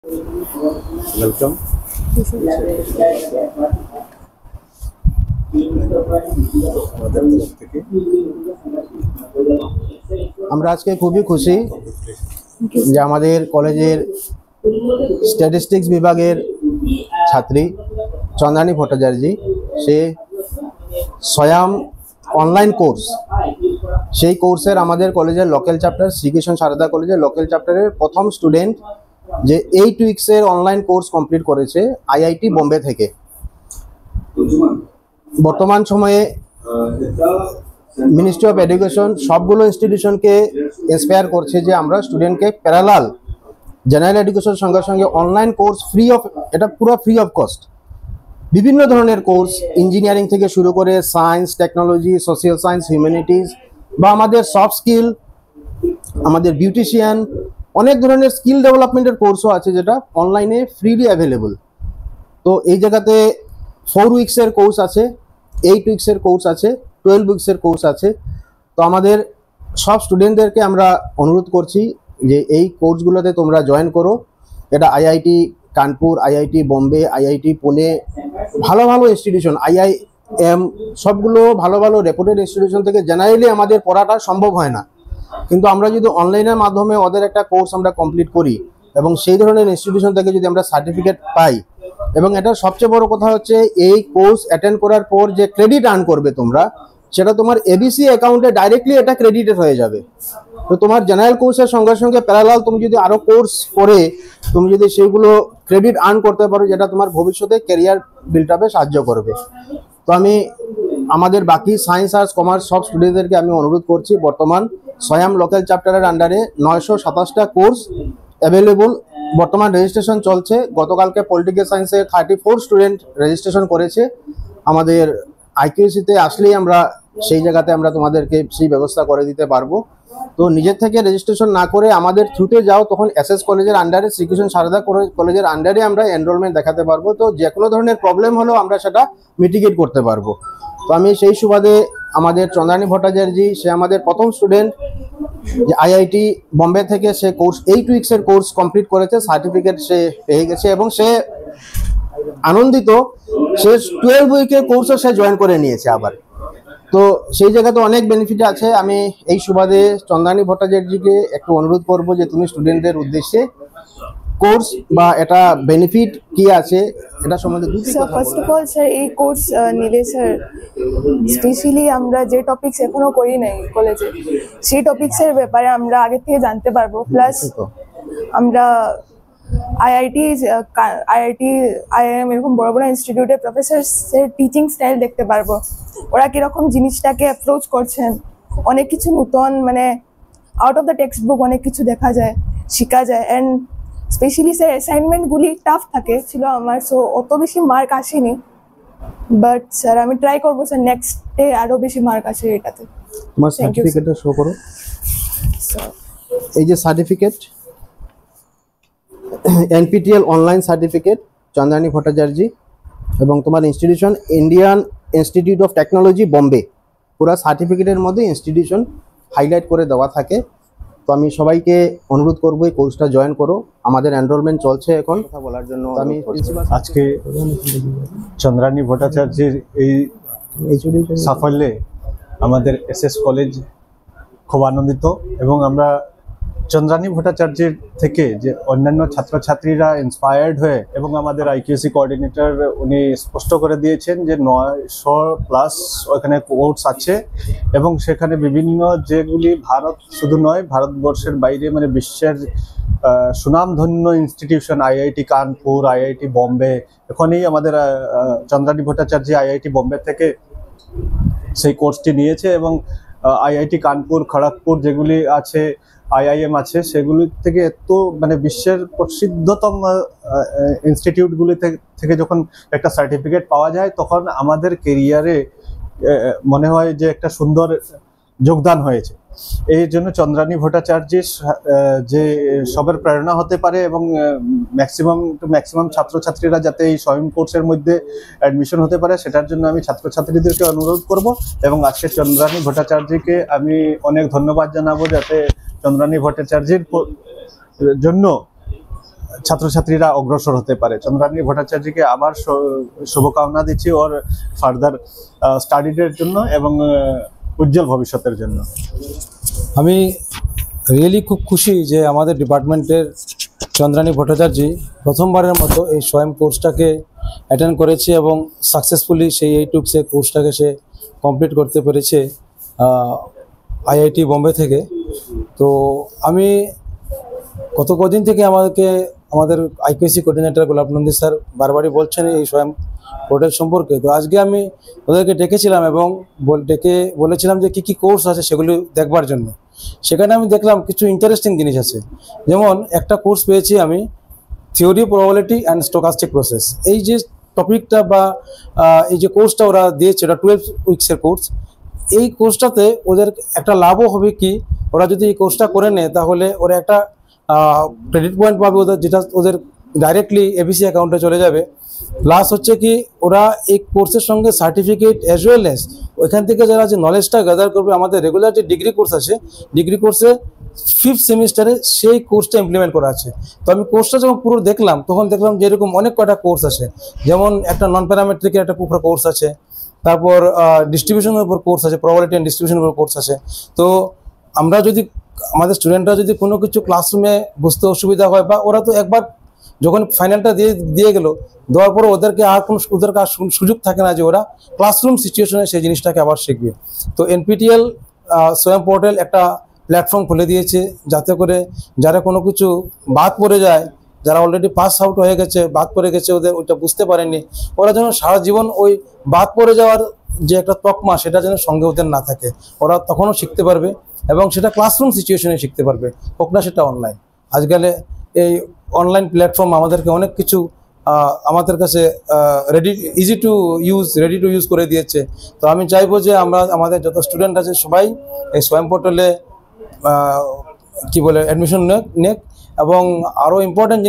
Welcome. আমরা আজকে খুবই খুশি যে আমাদের কলেজের স্ট্যাটিস্টিক্স বিভাগের ছাত্রী চন্দ্রানী ভট্টাচার্য সে স্বয়ং অনলাইন কোর্স, সেই কোর্সের আমাদের কলেজের লোকাল চ্যাপ্টার শ্রীকৃষ্ণ সারদা কলেজের লোকাল চ্যাপ্টারের প্রথম স্টুডেন্ট যে 8 উইকসের অনলাইন কোর্স কমপ্লিট করেছে আইআইটি বোম্বে থেকে। বর্তমান সময়ে মিনিস্ট্রি অফ এডুকেশন সবগুলো ইনস্টিটিউশনকে ইন্সপায়ার করছে যে আমরা স্টুডেন্টকে প্যারালাল জেনারেল এডুকেশন সঙ্গে সঙ্গে অনলাইন কোর্স ফ্রি অফ, এটা পুরো ফ্রি অফ কস্ট, বিভিন্ন ধরনের কোর্স ইঞ্জিনিয়ারিং থেকে শুরু করে science, technology, social science, humanities বা আমাদের সফট স্কিল, আমাদের বিউটিশিয়ান, অনেক ধরনের স্কিল ডেভেলপমেন্টের কোর্সও আছে যেটা অনলাইনে ফ্রিলি অ্যাভেলেবল। তো এই জায়গাতে 4 উইকসের কোর্স আছে, 8 উইকসের কোর্স আছে, 12 উইকসের কোর্স আছে। তো আমাদের সব স্টুডেন্টদেরকে আমরা অনুরোধ করছি যে এই কোর্সগুলোতে তোমরা জয়েন করো। এটা IIT Kanpur, IIT Bombay, IIT Pune, ভালো ভালো ইনস্টিটিউশন, আইআইএম, সবগুলো ভালো ভালো রেপুটেড ইনস্টিটিউশন থেকে জেনারেলি আমাদের পড়াটা সম্ভব হয় না, কিন্তু আমরা যদি অনলাইনের মাধ্যমে ওদের একটা কোর্স আমরা কমপ্লিট করি এবং সেই ধরনের ইনস্টিটিউশন থেকে যদি আমরা সার্টিফিকেট পাই, এবং এটার সবচেয়ে বড় কথা হচ্ছে এই কোর্স অ্যাটেন্ড করার পর যে ক্রেডিট আর্ন করবে তোমরা, সেটা তোমার এবিসি অ্যাকাউন্টে ডাইরেক্টলি এটা ক্রেডিটেড হয়ে যাবে। তো তোমার জেনারেল কোর্সের সঙ্গে সঙ্গে প্যারালাল তুমি যদি আরও কোর্স করে তুমি যদি সেইগুলো ক্রেডিট আর্ন করতে পারো, যেটা তোমার ভবিষ্যতে ক্যারিয়ার বিল্ড আপে সাহায্য করবে। তো আমি আমাদের বাকি সায়েন্স, আর্টস, কমার্স সব স্টুডেন্টদেরকে আমি অনুরোধ করছি, বর্তমান স্বয়ং লোকাল চ্যাপ্টারের আন্ডারে 927টা কোর্স অ্যাভেলেবল, বর্তমান রেজিস্ট্রেশন চলছে। গতকালকে পলিটিক্যাল সায়েন্সে 34 স্টুডেন্ট রেজিস্ট্রেশন করেছে। আমাদের আইকিউসিতে আসলেই আমরা সেই জায়গাতে আমরা তোমাদেরকে সেই ব্যবস্থা করে দিতে পারবো। তো নিজের থেকে রেজিস্ট্রেশন না করে আমাদের থ্রুতে যাও, তখন এসএস কলেজের আন্ডারে, শ্রীকৃষ্ণ সারদা কলেজের আন্ডারে আমরা এনরোলমেন্ট দেখাতে পারবো। তো যে কোনো ধরনের প্রবলেম হলেও আমরা সেটা মিটিগেট করতে পারবো। তো আমি সেই সুবাদে আমাদের চন্দ্রানী ভট্টাচার্য, সে আমাদের প্রথম স্টুডেন্ট যে আইআইটি বোম্বে থেকে সে কোর্স 8 উইকসের কোর্স কমপ্লিট করেছে, সার্টিফিকেট সে পেয়ে গেছে এবং সে আনন্দিত। সে 12 উইকের কোর্সও সে জয়েন করে নিয়েছে আবার। তো সেই জায়গাতে অনেক বেনিফিট আছে। আমি এই সুবাদে চন্দ্রানী ভট্টাচার্যকে একটু অনুরোধ করব যে তুমি স্টুডেন্টদের উদ্দেশ্যে কোর্স বা এটা বেনিফিট কি আছে এটা সম্বন্ধে। ফার্স্ট অফ অল স্যার, এই কোর্স নিলে স্যার স্পেশালি আমরা যে টপিকস এখনো করি নাই কলেজে, সেই টপিক্সের ব্যাপারে আমরা আগে থেকে জানতে পারবো। প্লাস আমরা আইআইটি, আইআইএম এরকম বড় বড় ইনস্টিটিউটের প্রফেসরসের টিচিং স্টাইল দেখতে পারবো, ওরা কিরকম জিনিসটাকে অ্যাপ্রোচ করছেন। অনেক কিছু নতুন, মানে out of the text book অনেক কিছু দেখা যায়, শেখা যায়। অ্যান্ড স্পেশালি স্যার অ্যাসাইনমেন্টগুলি টাফ ছিল আমার, সো অত বেশি মার্ক আসেনি। বাট স্যার আমি ট্রাই করবো স্যার নেক্সটে আরও বেশি মার্ক আসে এটাতে। তোমার সার্টিফিকেটটা শো করো। এই যে certificate, NPTEL online certificate Chandrani Bhattacharya, এবং তোমার institution Indian institute of technology Bombay, পুরো সার্টিফিকেটের মধ্যে ইনস্টিটিউশন হাইলাইট করে দেওয়া থাকে। তো আমি সবাইকে অনুরোধ করবো এই কোর্সটা জয়েন করো। আমাদের এনরোলমেন্ট চলছে এখন। কথা বলার জন্য আমি আজকে চন্দ্রানী ভট্টাচার্যের এই সাফল্যে আমাদের এসএস কলেজ খুব আনন্দিত, এবং আমরা চন্দ্রানী ভট্টাচার্যের থেকে যে অন্যান্য ছাত্রছাত্রীরা ইন্সপায়ার্ড হয়ে, এবং আমাদের আইকিউসি কোঅর্ডিনেটর উনি স্পষ্ট করে দিয়েছেন যে 900+ ওখানে কোর্স আছে, এবং সেখানে বিভিন্ন যেগুলি ভারত শুধু নয়, ভারতবর্ষের বাইরে মানে বিশ্বের সুনামধন্য institution, IIT Kanpur, IIT Bombay, এখানেই আমাদের চন্দ্রানী ভট্টাচার্য আইআইটি বোম্বে থেকে সেই কোর্সটি নিয়েছে। এবং আইআইটি কানপুর, খড়গপুর যেগুলি আছে, আইআইএম আছে, সেগুলি থেকে এত মানে বিশ্বের প্রসিদ্ধতম ইনস্টিটিউটগুলি থেকে যখন একটা সার্টিফিকেট পাওয়া যায়, তখন আমাদের কেরিয়ারে মনে হয় যে একটা সুন্দর যোগদান হয়েছে। এই জন্য চন্দ্রানী ভট্টাচার্যের যে সবার প্রেরণা হতে পারে, এবং ম্যাক্সিমাম ছাত্রছাত্রীরা যাতে এই স্বয়ং কোর্সের মধ্যে অ্যাডমিশন হতে পারে, সেটার জন্য আমি ছাত্রছাত্রীদেরকে অনুরোধ করব। এবং আজকে চন্দ্রানী ভট্টাচার্যকে আমি অনেক ধন্যবাদ জানাবো, যাতে চন্দ্রানী ভট্টাচার্যের জন্য ছাত্রছাত্রীরা অগ্রসর হতে পারে। চন্দ্রানী ভট্টাচার্যকে আবার শুভকামনা দিচ্ছি ওর ফার্দার স্টাডিজের জন্য এবং উজ্জ্বল ভবিষ্যতের জন্য। আমি রিয়েলি খুব খুশি যে আমাদের ডিপার্টমেন্টের চন্দ্রানী ভট্টাচার্য প্রথমবারের মতো এই স্বয়ং কোর্সটাকে অ্যাটেন্ড করেছে এবং সাকসেসফুলি সেই এইটুকসে কোর্সটাকে সে কমপ্লিট করতে পেরেছে আইআইটি বোম্বে থেকে। তো আমি গত কদিন থেকে আমাদের আইকিউসি কোঅর্ডিনেটর গোলাপ নন্দী স্যার বারবারই বলছেন এই স্বয়ং পোর্টাল সম্পর্কে। তো আজকে আমি ওদেরকে ডেকেছিলাম এবং বলেছিলাম যে কী কী কোর্স আছে সেগুলি দেখবার জন্য। সেখানে আমি দেখলাম কিছু ইন্টারেস্টিং জিনিস আছে। যেমন একটা কোর্স পেয়েছি আমি, theory, probability and stochastic process. এই যে টপিকটা বা এই যে কোর্সটা ওরা দিয়েছে, ওটা 12 উইক্সের কোর্স। এই কোর্সটাতে ওদের একটা লাভও হবে কি, ওরা যদি এই কোর্সটা করে নেয় তাহলে ওরা একটা ক্রেডিট পয়েন্ট পাবে ওদের, যেটা ওদের ডাইরেক্টলি এবিসি অ্যাকাউন্টে চলে যাবে। প্লাস হচ্ছে কি ওরা এই কোর্সের সঙ্গে সার্টিফিকেট অ্যাজ ওয়েল এস ওইখান থেকে যারা যে নলেজটা গ্যাদার করবে, আমাদের রেগুলার যে ডিগ্রি কোর্স আছে, ডিগ্রি কোর্সে 5th সেমিস্টারে সেই কোর্সটা ইমপ্লিমেন্ট করা আছে। তো আমি কোর্সটা যখন পুরো দেখলাম তখন দেখলাম যে এরকম অনেক কটা কোর্স আছে। যেমন একটা নন প্যারামেট্রিকের একটা পুরো কোর্স আছে, তারপর ডিস্ট্রিবিউশনের উপর কোর্স আছে, প্রবাবিলিটি অ্যান্ড ডিস্ট্রিবিউশনের উপর কোর্স আছে। তো আমরা যদি আমাদের স্টুডেন্টরা যদি কোনো কিছু ক্লাসরুমে বুঝতে অসুবিধা হয়, বা ওরা তো একবার যখন ফাইনালটা দিয়ে গেল, দেওয়ার পরে ওদেরকে আর সুযোগ থাকে না যে ওরা ক্লাসরুম সিচুয়েশনে সেই জিনিসটাকে আবার শিখবে। তো এনপিটিএল স্বয়ং পোর্টাল একটা প্ল্যাটফর্ম খুলে দিয়েছে, যাতে করে যারা কোনো কিছু বাদ পড়ে যায়, যারা অলরেডি পাস আউট হয়ে গেছে, বাদ পড়ে গেছে, ওদের ওইটা বুঝতে পারেনি, ওরা যেন সারা জীবন ওই বাদ পড়ে যাওয়ার যে একটা তকমা সেটা যেন সঙ্গে ওদের না থাকে, ওরা তখনও শিখতে পারবে এবং সেটা ক্লাসরুম সিচুয়েশনে শিখতে পারবে, হোক না সেটা অনলাইন। আজকালে এই অনলাইন প্ল্যাটফর্ম আমাদেরকে অনেক কিছু আমাদের কাছে ইজি টু ইউজ করে দিয়েছে। তো আমি চাইবো যে আমাদের যত স্টুডেন্ট আছে সবাই এই স্বয়ং পোর্টালে অ্যাডমিশন নেক। এবং আরও ইম্পর্টেন্ট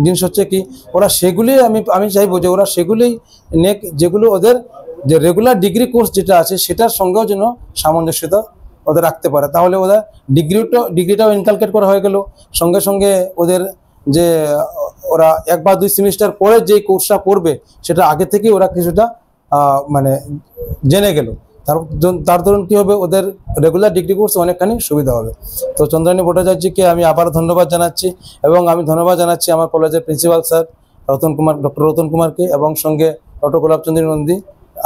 জিনিস হচ্ছে কি, ওরা সেগুলি আমি চাইবো যে ওরা সেগুলি নেক যেগুলো ওদের যে রেগুলার ডিগ্রি কোর্স যেটা আছে সেটার সঙ্গেও যেন সামঞ্জস্যতা ওদের রাখতে পারে। তাহলে ওদের ডিগ্রিটাও ইনকালকেট করা হয়ে গেল, সঙ্গে সঙ্গে ওদের যে ওরা 1 বা 2 সেমিস্টার পরে যে কোর্সটা করবে সেটা আগে থেকেই ওরা কিছুটা মানে জেনে গেল। তার দরুন কী হবে, ওদের রেগুলার ডিগ্রি কোর্স অনেকখানি সুবিধা হবে। তো চন্দ্রানী ভট্টাচার্যকে আমি আবার ধন্যবাদ জানাচ্ছি, এবং আমি ধন্যবাদ জানাচ্ছি আমার কলেজের প্রিন্সিপাল স্যার ডক্টর রতন কুমারকে, এবং সঙ্গে ডক্টর গোলাপচন্দ্র নন্দী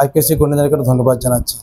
আইকিউসি কোঅর্ডিনেটরকে ধন্যবাদ জানাচ্ছি।